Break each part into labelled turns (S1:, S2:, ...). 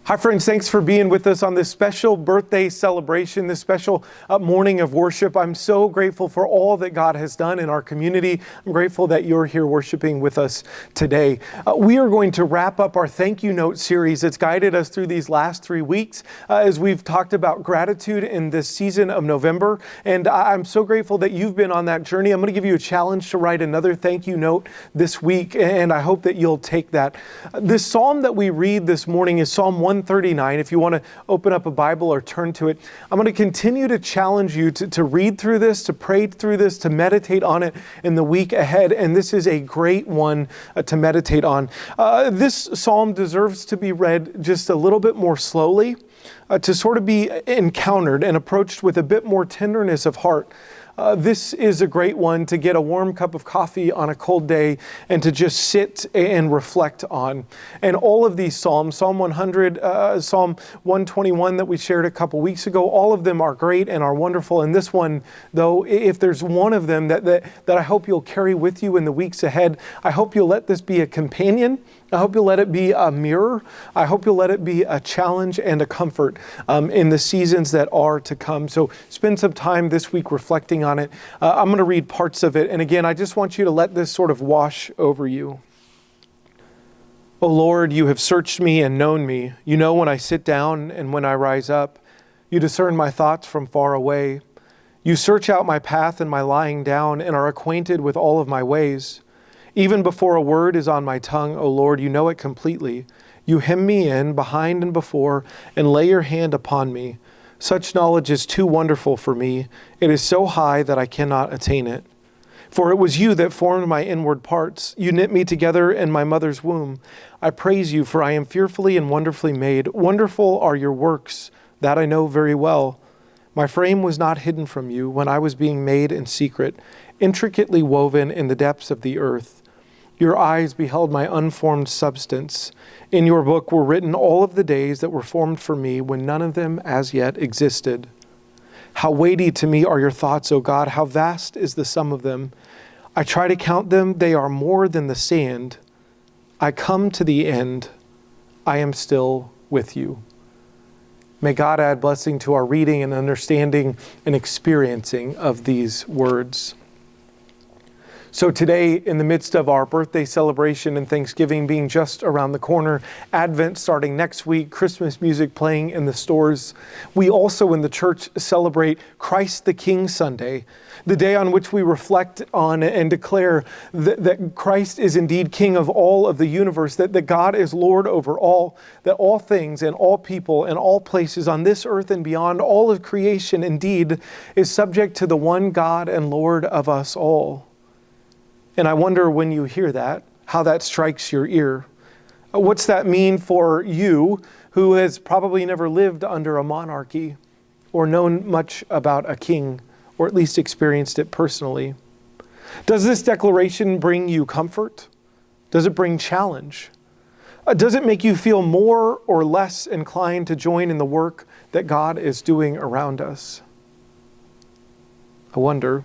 S1: Hi friends, thanks for being with us on this special birthday celebration, this special morning of worship. I'm so grateful for all that God has done in our community. I'm grateful that you're here worshiping with us today. We are going to wrap up our thank you note series that's guided us through these last 3 weeks as we've talked about gratitude in this season of November. And I'm so grateful that you've been on that journey. I'm going to give you a challenge to write another thank you note this week, and I hope that you'll take that. This psalm that we read this morning is Psalm 139. If you want to open up a Bible or turn to it, I'm going to continue to challenge you to read through this, to pray through this, to meditate on it in the week ahead. And this is a great one to meditate on. This psalm deserves to be read just a little bit more slowly, to sort of be encountered and approached with a bit more tenderness of heart. This is a great one to get a warm cup of coffee on a cold day and to just sit and reflect on. And all of these Psalms, Psalm 100, Psalm 121 that we shared a couple weeks ago, all of them are great and are wonderful. And this one, though, if there's one of them that I hope you'll carry with you in the weeks ahead, I hope you'll let this be a companion. I hope you'll let it be a mirror. I hope you'll let it be a challenge and a comfort in the seasons that are to come. So spend some time this week reflecting on it. I'm going to read parts of it. And again, I just want you to let this sort of wash over you. O Lord, you have searched me and known me. You know when I sit down and when I rise up. You discern my thoughts from far away. You search out my path and my lying down and are acquainted with all of my ways. Even before a word is on my tongue, O Lord, you know it completely. You hem me in behind and before and lay your hand upon me. Such knowledge is too wonderful for me. It is so high that I cannot attain it. For it was you that formed my inward parts. You knit me together in my mother's womb. I praise you, for I am fearfully and wonderfully made. Wonderful are your works, that I know very well. My frame was not hidden from you when I was being made in secret, intricately woven in the depths of the earth. Your eyes beheld my unformed substance. In your book were written all of the days that were formed for me when none of them as yet existed. How weighty to me are your thoughts, O God, how vast is the sum of them. I try to count them, they are more than the sand. I come to the end, I am still with you. May God add blessing to our reading and understanding and experiencing of these words. So today, in the midst of our birthday celebration and Thanksgiving being just around the corner, Advent starting next week, Christmas music playing in the stores, we also in the church celebrate Christ the King Sunday, the day on which we reflect on and declare that Christ is indeed King of all of the universe, that God is Lord over all, that all things and all people and all places on this earth and beyond, all of creation indeed is subject to the one God and Lord of us all. And I wonder when you hear that, how that strikes your ear. What's that mean for you who has probably never lived under a monarchy or known much about a king, or at least experienced it personally? Does this declaration bring you comfort? Does it bring challenge? Does it make you feel more or less inclined to join in the work that God is doing around us? I wonder.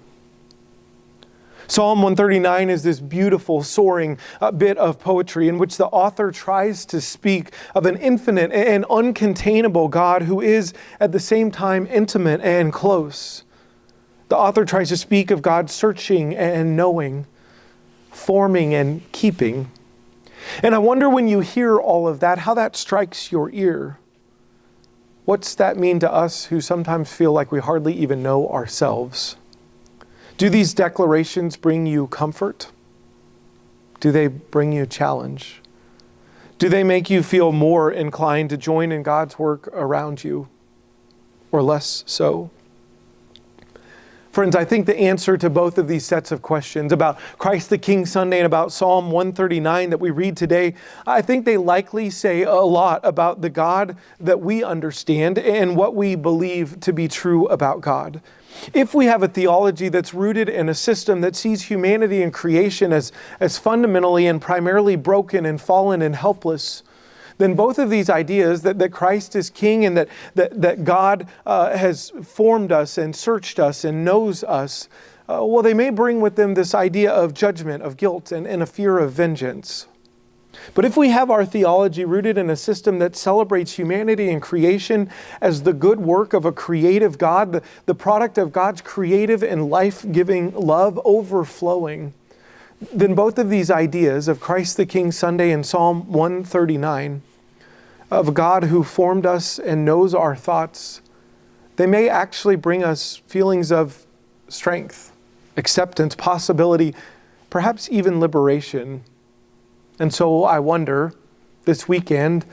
S1: Psalm 139 is this beautiful, soaring bit of poetry in which the author tries to speak of an infinite and uncontainable God who is at the same time intimate and close. The author tries to speak of God searching and knowing, forming and keeping. And I wonder when you hear all of that, how that strikes your ear. What's that mean to us who sometimes feel like we hardly even know ourselves? Do these declarations bring you comfort? Do they bring you challenge? Do they make you feel more inclined to join in God's work around you, or less so? Friends, I think the answer to both of these sets of questions about Christ the King Sunday and about Psalm 139 that we read today, I think they likely say a lot about the God that we understand and what we believe to be true about God. If we have a theology that's rooted in a system that sees humanity and creation as fundamentally and primarily broken and fallen and helpless, then both of these ideas, that Christ is King and that God has formed us and searched us and knows us, well, they may bring with them this idea of judgment, of guilt, and a fear of vengeance. But if we have our theology rooted in a system that celebrates humanity and creation as the good work of a creative God, the product of God's creative and life-giving love overflowing, then both of these ideas of Christ the King Sunday and Psalm 139, of God who formed us and knows our thoughts, they may actually bring us feelings of strength, acceptance, possibility, perhaps even liberation. And so I wonder this weekend,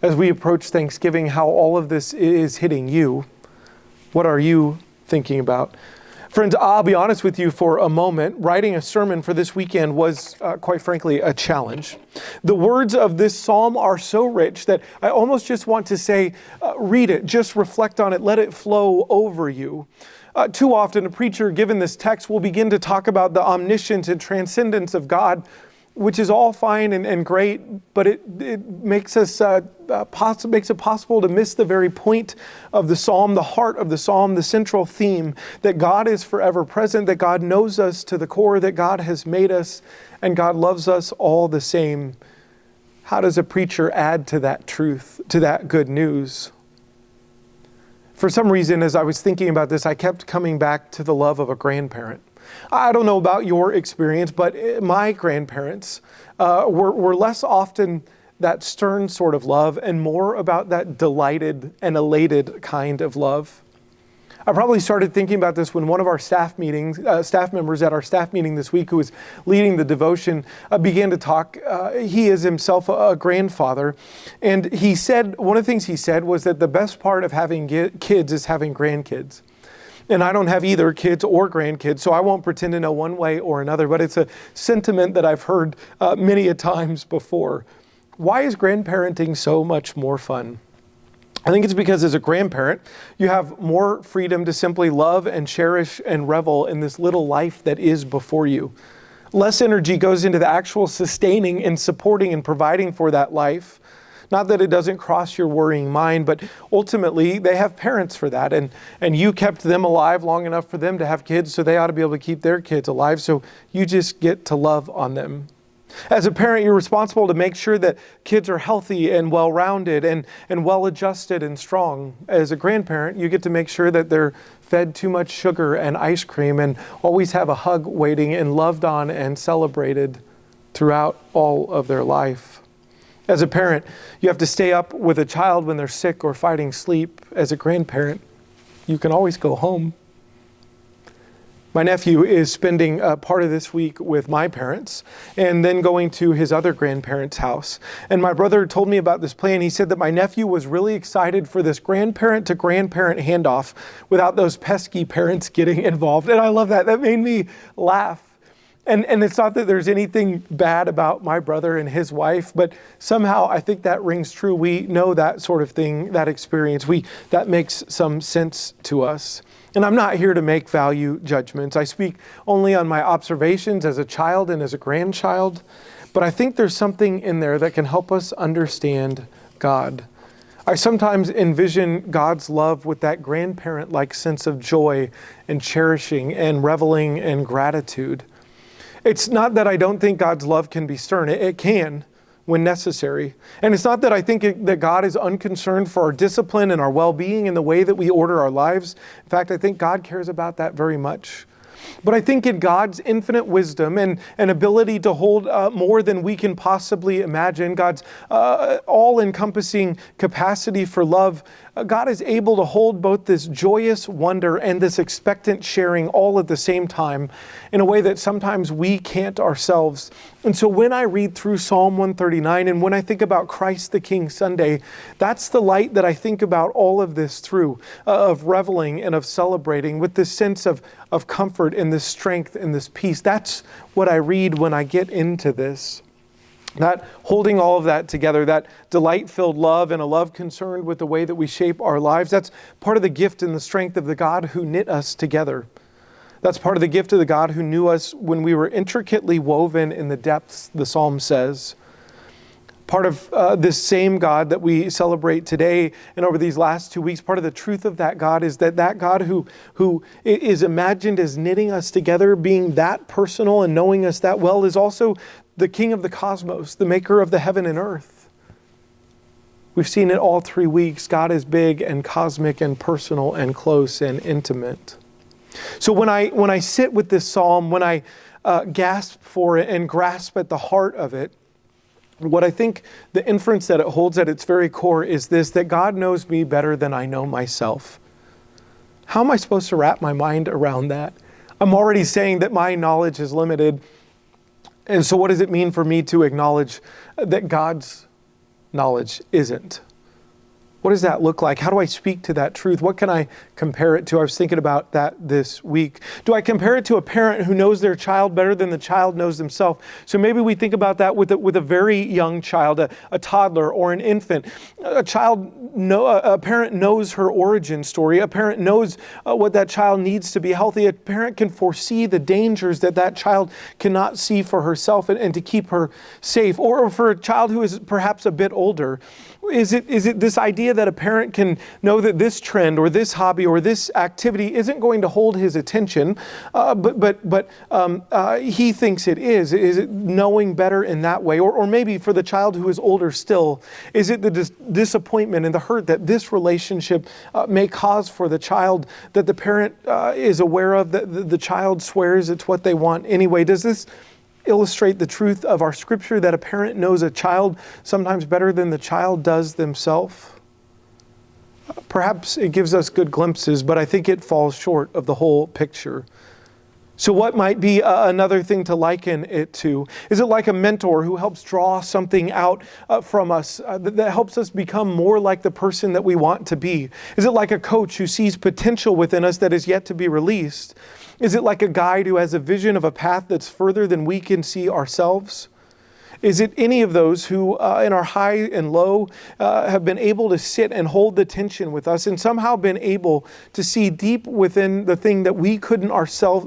S1: as we approach Thanksgiving, how all of this is hitting you. What are you thinking about? Friends, I'll be honest with you for a moment. Writing a sermon for this weekend was, quite frankly, a challenge. The words of this psalm are so rich that I almost just want to say, read it, just reflect on it, let it flow over you. Too often, a preacher, given this text, will begin to talk about the omniscience and transcendence of God, which is all fine and great, but it makes us makes it possible to miss the very point of the psalm, the heart of the psalm, the central theme, that God is forever present, that God knows us to the core, that God has made us, and God loves us all the same. How does a preacher add to that truth, to that good news? For some reason, as I was thinking about this, I kept coming back to the love of a grandparent. I don't know about your experience, but my grandparents were less often that stern sort of love and more about that delighted and elated kind of love. I probably started thinking about this when one of our staff members at our staff meeting this week, who was leading the devotion, began to talk. He is himself a grandfather, and he said, one of the things he said was that the best part of having kids is having grandkids. And I don't have either kids or grandkids, so I won't pretend to know one way or another, but it's a sentiment that I've heard many a times before. Why is grandparenting so much more fun? I think it's because as a grandparent, you have more freedom to simply love and cherish and revel in this little life that is before you. Less energy goes into the actual sustaining and supporting and providing for that life. Not that it doesn't cross your worrying mind, but ultimately they have parents for that. And you kept them alive long enough for them to have kids, so they ought to be able to keep their kids alive. So you just get to love on them. As a parent, you're responsible to make sure that kids are healthy and well-rounded and well-adjusted and strong. As a grandparent, you get to make sure that they're fed too much sugar and ice cream and always have a hug waiting and loved on and celebrated throughout all of their life. As a parent, you have to stay up with a child when they're sick or fighting sleep. As a grandparent, you can always go home. My nephew is spending part of this week with my parents and then going to his other grandparents' house. And my brother told me about this plan. He said that my nephew was really excited for this grandparent to grandparent handoff without those pesky parents getting involved. And I love that. That made me laugh. And it's not that there's anything bad about my brother and his wife, but somehow I think that rings true. We know that sort of thing, that experience. That makes some sense to us. And I'm not here to make value judgments. I speak only on my observations as a child and as a grandchild. But I think there's something in there that can help us understand God. I sometimes envision God's love with that grandparent-like sense of joy and cherishing and reveling and gratitude. It's not that I don't think God's love can be stern. It can when necessary. And it's not that I think that God is unconcerned for our discipline and our well-being and the way that we order our lives. In fact, I think God cares about that very much. But I think in God's infinite wisdom and ability to hold more than we can possibly imagine, God's all-encompassing capacity for love, God is able to hold both this joyous wonder and this expectant sharing all at the same time in a way that sometimes we can't ourselves. And so when I read through Psalm 139 and when I think about Christ the King Sunday, that's the light that I think about all of this through, of reveling and of celebrating with this sense of comfort and this strength and this peace. That's what I read when I get into this. That holding all of that together, that delight-filled love and a love concerned with the way that we shape our lives, that's part of the gift and the strength of the God who knit us together. That's part of the gift of the God who knew us when we were intricately woven in the depths, the psalm says. Part of this same God that we celebrate today and over these last 2 weeks, part of the truth of that God is that God who is imagined as knitting us together, being that personal and knowing us that well, is also the King of the cosmos, the maker of the heaven and earth. We've seen it all 3 weeks. God is big and cosmic and personal and close and intimate. So when I sit with this psalm, when I gasp for it and grasp at the heart of it, what I think the inference that it holds at its very core is this, that God knows me better than I know myself. How am I supposed to wrap my mind around that? I'm already saying that my knowledge is limited. And so what does it mean for me to acknowledge that God's knowledge isn't? What does that look like? How do I speak to that truth? What can I compare it to? I was thinking about that this week. Do I compare it to a parent who knows their child better than the child knows themselves? So maybe we think about that with a very young child, a toddler or an infant. A parent knows her origin story. A parent knows what that child needs to be healthy. A parent can foresee the dangers that child cannot see for herself and to keep her safe. Or for a child who is perhaps a bit older, is it this idea that a parent can know that this trend or this hobby or this activity isn't going to hold his attention, but he thinks it is? Is it knowing better in that way? Or maybe for the child who is older still, is it the disappointment and the hurt that this relationship may cause for the child that the parent is aware of, that the child swears it's what they want anyway? Does this illustrate the truth of our scripture that a parent knows a child sometimes better than the child does themselves? Perhaps it gives us good glimpses, but I think it falls short of the whole picture. So what might be another thing to liken it to? Is it like a mentor who helps draw something out from us that helps us become more like the person that we want to be? Is it like a coach who sees potential within us that is yet to be released? Is it like a guide who has a vision of a path that's further than we can see ourselves? Is it any of those who in our high and low have been able to sit and hold the tension with us and somehow been able to see deep within the thing that we couldn't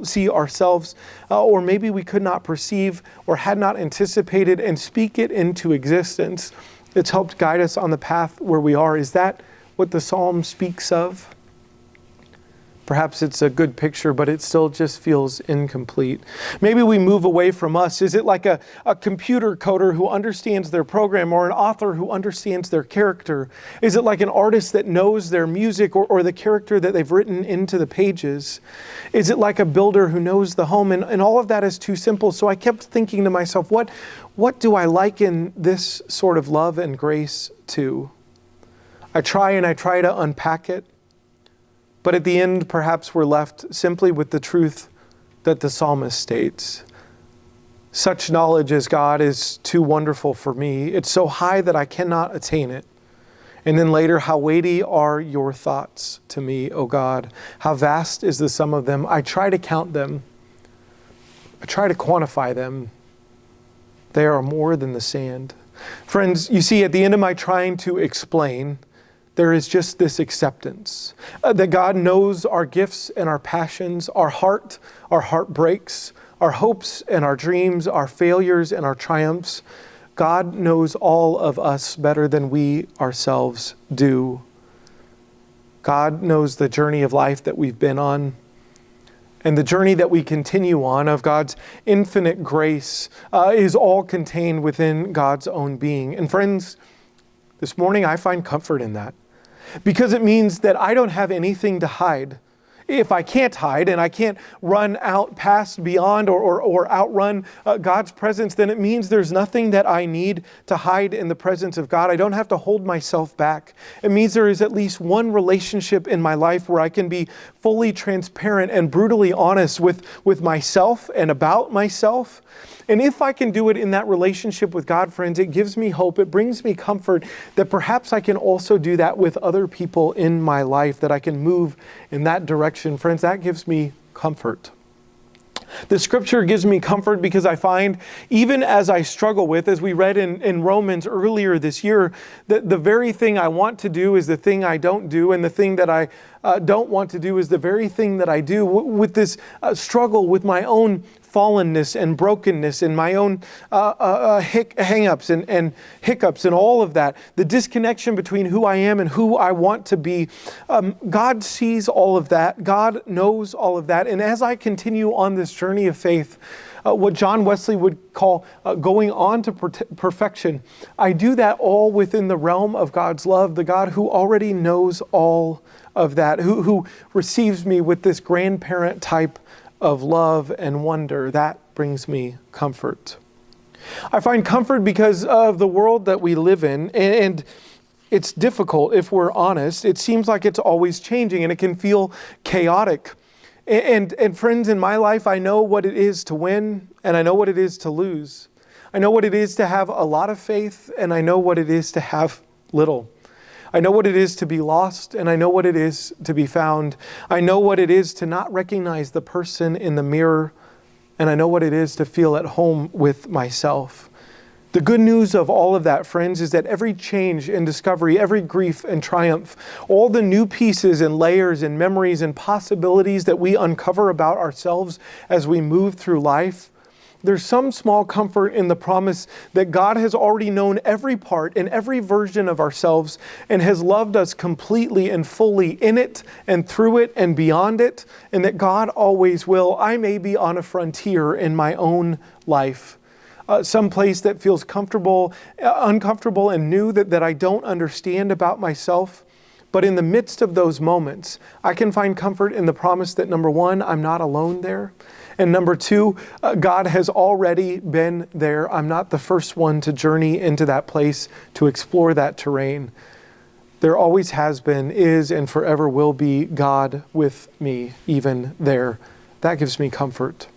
S1: see ourselves, or maybe we could not perceive or had not anticipated, and speak it into existence? It's helped guide us on the path where we are. Is that what the psalm speaks of? Perhaps it's a good picture, but it still just feels incomplete. Maybe we move away from us. Is it like a computer coder who understands their program, or an author who understands their character? Is it like an artist that knows their music or the character that they've written into the pages? Is it like a builder who knows the home? And all of that is too simple. So I kept thinking to myself, what do I liken this sort of love and grace to? I try to unpack it. But at the end, perhaps we're left simply with the truth that the psalmist states. Such knowledge as God is too wonderful for me. It's so high that I cannot attain it. And then later, how weighty are your thoughts to me, O God? How vast is the sum of them? I try to count them. I try to quantify them. They are more than the sand. Friends, you see, at the end of my trying to explain, there is just this acceptance that God knows our gifts and our passions, our heartbreaks, our hopes and our dreams, our failures and our triumphs. God knows all of us better than we ourselves do. God knows the journey of life that we've been on, and the journey that we continue on of God's infinite grace is all contained within God's own being. And friends, this morning I find comfort in that, because it means that I don't have anything to hide. If I can't hide and I can't run out past, beyond, or outrun God's presence, then it means there's nothing that I need to hide in the presence of God. I don't have to hold myself back. It means there is at least one relationship in my life where I can be fully transparent and brutally honest with myself and about myself. And if I can do it in that relationship with God, friends, it gives me hope. It brings me comfort that perhaps I can also do that with other people in my life, that I can move in that direction. Friends, that gives me comfort. The scripture gives me comfort because I find, even as I struggle with, as we read in Romans earlier this year, that the very thing I want to do is the thing I don't do, and the thing that I don't want to do is the very thing that I do. With this struggle with my own fallenness and brokenness and my own hang-ups and hiccups and all of that, the disconnection between who I am and who I want to be. God sees all of that. God knows all of that. And as I continue on this journey of faith, what John Wesley would call going on to perfection, I do that all within the realm of God's love, the God who already knows all of that, who receives me with this grandparent type of love and wonder. That brings me comfort. I find comfort because of the world that we live in, and it's difficult if we're honest. It seems like it's always changing and it can feel chaotic. And friends, in my life, I know what it is to win and I know what it is to lose. I know what it is to have a lot of faith and I know what it is to have little. I know what it is to be lost and I know what it is to be found. I know what it is to not recognize the person in the mirror, and I know what it is to feel at home with myself. The good news of all of that, friends, is that every change and discovery, every grief and triumph, all the new pieces and layers and memories and possibilities that we uncover about ourselves as we move through life, there's some small comfort in the promise that God has already known every part and every version of ourselves and has loved us completely and fully in it and through it and beyond it, and that God always will. I may be on a frontier in my own life. Some place that feels comfortable, uncomfortable and new that I don't understand about myself. But in the midst of those moments, I can find comfort in the promise that, number one, I'm not alone there. And number two, God has already been there. I'm not the first one to journey into that place, to explore that terrain. There always has been, is, and forever will be God with me, even there. That gives me comfort.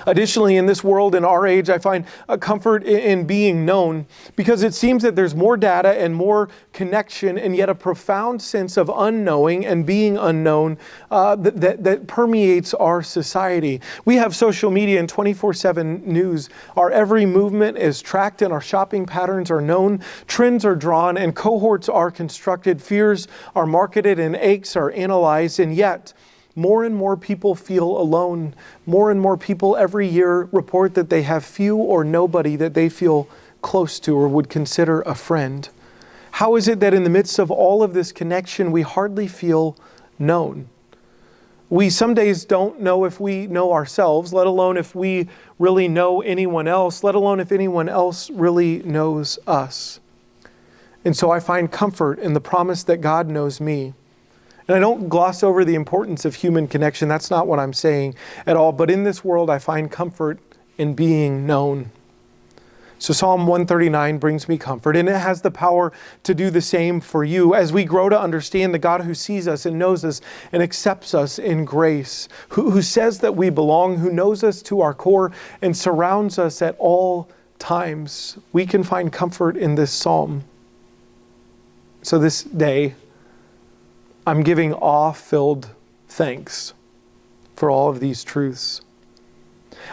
S1: Additionally, in this world, in our age, I find a comfort in being known because it seems that there's more data and more connection and yet a profound sense of unknowing and being unknown that permeates our society. We have social media and 24/7 news. Our every movement is tracked and our shopping patterns are known. Trends are drawn and cohorts are constructed. Fears are marketed and aches are analyzed, and yet more and more people feel alone. More and more people every year report that they have few or nobody that they feel close to or would consider a friend. How is it that in the midst of all of this connection, we hardly feel known? We some days don't know if we know ourselves, let alone if we really know anyone else, let alone if anyone else really knows us. And so I find comfort in the promise that God knows me. And I don't gloss over the importance of human connection. That's not what I'm saying at all. But in this world, I find comfort in being known. So Psalm 139 brings me comfort, and it has the power to do the same for you as we grow to understand the God who sees us and knows us and accepts us in grace, who says that we belong, who knows us to our core and surrounds us at all times. We can find comfort in this psalm. So this day, I'm giving awe-filled thanks for all of these truths.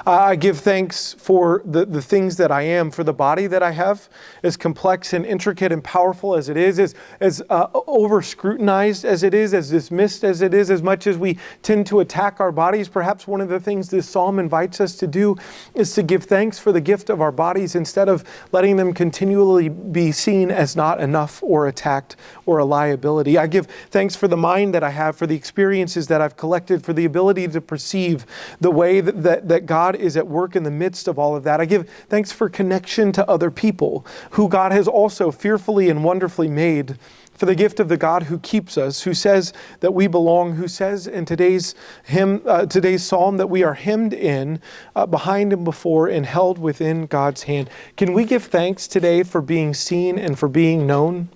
S1: I give thanks for the things that I am, for the body that I have, as complex and intricate and powerful as it is, as over-scrutinized as it is, as dismissed as it is, as much as we tend to attack our bodies. Perhaps one of the things this psalm invites us to do is to give thanks for the gift of our bodies instead of letting them continually be seen as not enough or attacked or a liability. I give thanks for the mind that I have, for the experiences that I've collected, for the ability to perceive the way that God is at work in the midst of all of that. I give thanks for connection to other people who God has also fearfully and wonderfully made, for the gift of the God who keeps us, who says that we belong, who says in today's psalm that we are hemmed in, behind and before, and held within God's hand. Can we give thanks today for being seen and for being known?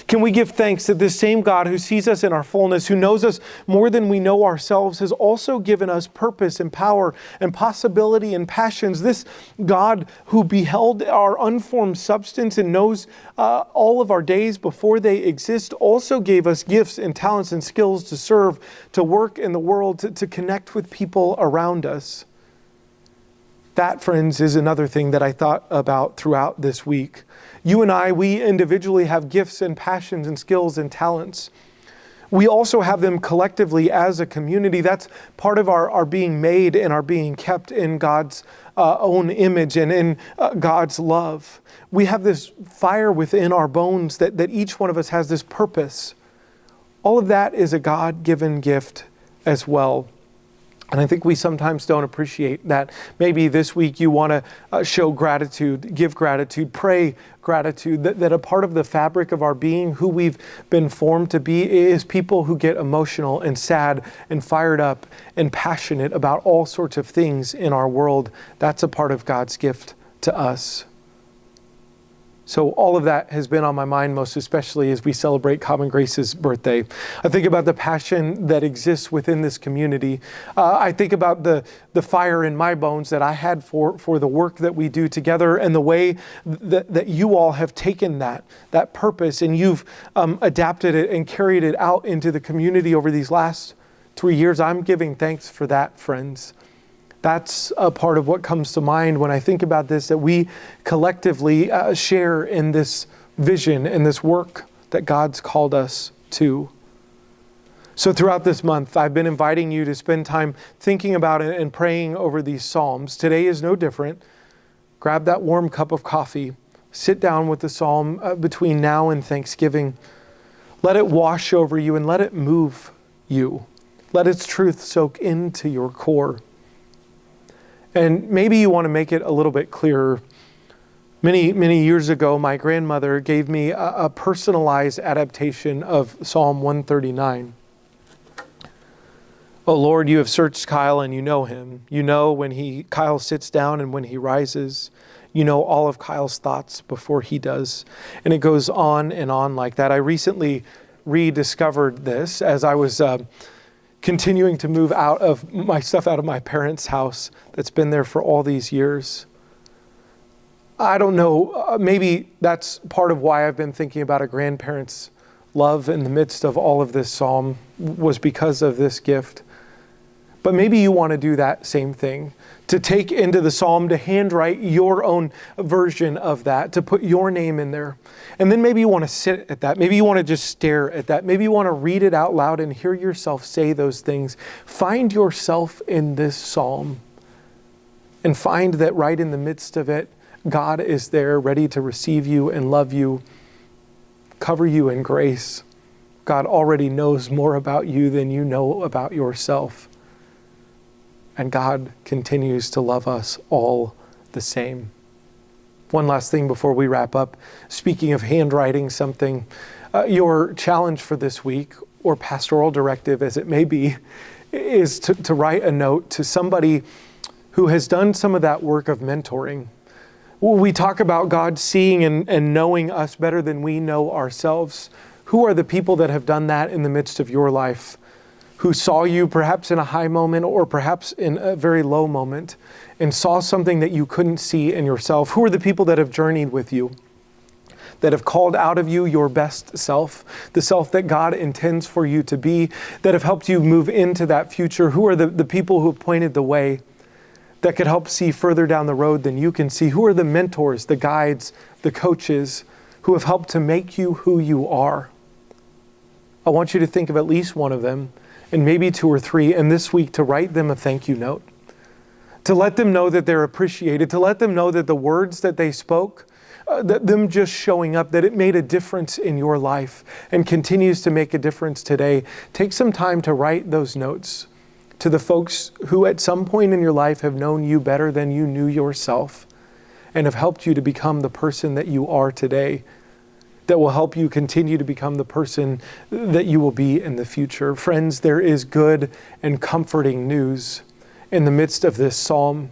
S1: Can we give thanks that this same God who sees us in our fullness, who knows us more than we know ourselves, has also given us purpose and power and possibility and passions? This God who beheld our unformed substance and knows all of our days before they exist also gave us gifts and talents and skills to serve, to work in the world, to connect with people around us. That, friends, is another thing that I thought about throughout this week. You and I, we individually have gifts and passions and skills and talents. We also have them collectively as a community. That's part of our being made and our being kept in God's own image and in God's love. We have this fire within our bones that each one of us has this purpose. All of that is a God-given gift as well. And I think we sometimes don't appreciate that. Maybe this week you want to show gratitude, give gratitude, pray gratitude, that a part of the fabric of our being, who we've been formed to be, is people who get emotional and sad and fired up and passionate about all sorts of things in our world. That's a part of God's gift to us. So all of that has been on my mind, most especially as we celebrate Common Grace's birthday. I think about the passion that exists within this community. I think about the fire in my bones that I had for the work that we do together, and the way that you all have taken that purpose and you've adapted it and carried it out into the community over these last 3 years. I'm giving thanks for that, friends. That's a part of what comes to mind when I think about this, that we collectively share in this vision and this work that God's called us to. So throughout this month, I've been inviting you to spend time thinking about it and praying over these Psalms. Today is no different. Grab that warm cup of coffee. Sit down with the Psalm between now and Thanksgiving. Let it wash over you and let it move you. Let its truth soak into your core. And maybe you want to make it a little bit clearer. Many years ago, my grandmother gave me a personalized adaptation of Psalm 139. Oh Lord, you have searched Kyle and you know him. You know when Kyle sits down and when he rises. You know all of Kyle's thoughts before he does. And it goes on and on like that. I recently rediscovered this as I was continuing to move out of my parents' house that's been there for all these years. I don't know, maybe that's part of why I've been thinking about a grandparent's love in the midst of all of this psalm, was because of this gift. But maybe you want to do that same thing, to take into the psalm, to handwrite your own version of that, to put your name in there. And then maybe you want to sit at that. Maybe you want to just stare at that. Maybe you want to read it out loud and hear yourself say those things. Find yourself in this psalm and find that right in the midst of it, God is there ready to receive you and love you, cover you in grace. God already knows more about you than you know about yourself. And God continues to love us all the same. One last thing before we wrap up. Speaking of handwriting something, your challenge for this week, or pastoral directive as it may be, is to write a note to somebody who has done some of that work of mentoring. We talk about God seeing and knowing us better than we know ourselves. Who are the people that have done that in the midst of your life? Who saw you perhaps in a high moment or perhaps in a very low moment and saw something that you couldn't see in yourself? Who are the people that have journeyed with you, that have called out of you your best self, the self that God intends for you to be, that have helped you move into that future? Who are the people who have pointed the way, that could help see further down the road than you can see? Who are the mentors, the guides, the coaches who have helped to make you who you are? I want you to think of at least one of them, and maybe 2 or 3, and this week to write them a thank you note, to let them know that they're appreciated, to let them know that the words that they spoke, that them just showing up, that it made a difference in your life and continues to make a difference today. Take some time to write those notes to the folks who at some point in your life have known you better than you knew yourself and have helped you to become the person that you are today, that will help you continue to become the person that you will be in the future. Friends, there is good and comforting news in the midst of this psalm.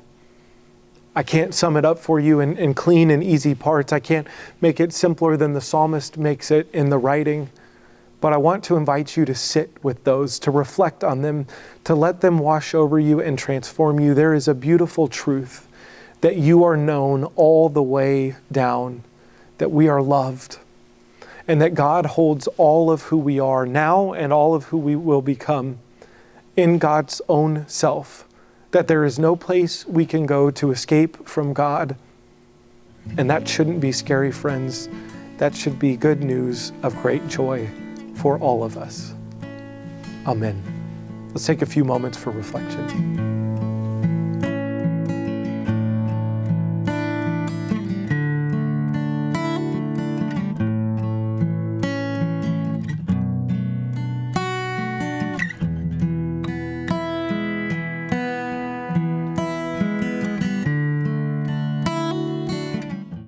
S1: I can't sum it up for you in clean and easy parts. I can't make it simpler than the psalmist makes it in the writing. But I want to invite you to sit with those, to reflect on them, to let them wash over you and transform you. There is a beautiful truth that you are known all the way down, that we are loved, and that God holds all of who we are now and all of who we will become in God's own self, that there is no place we can go to escape from God. And that shouldn't be scary, friends. That should be good news of great joy for all of us. Amen. Let's take a few moments for reflection.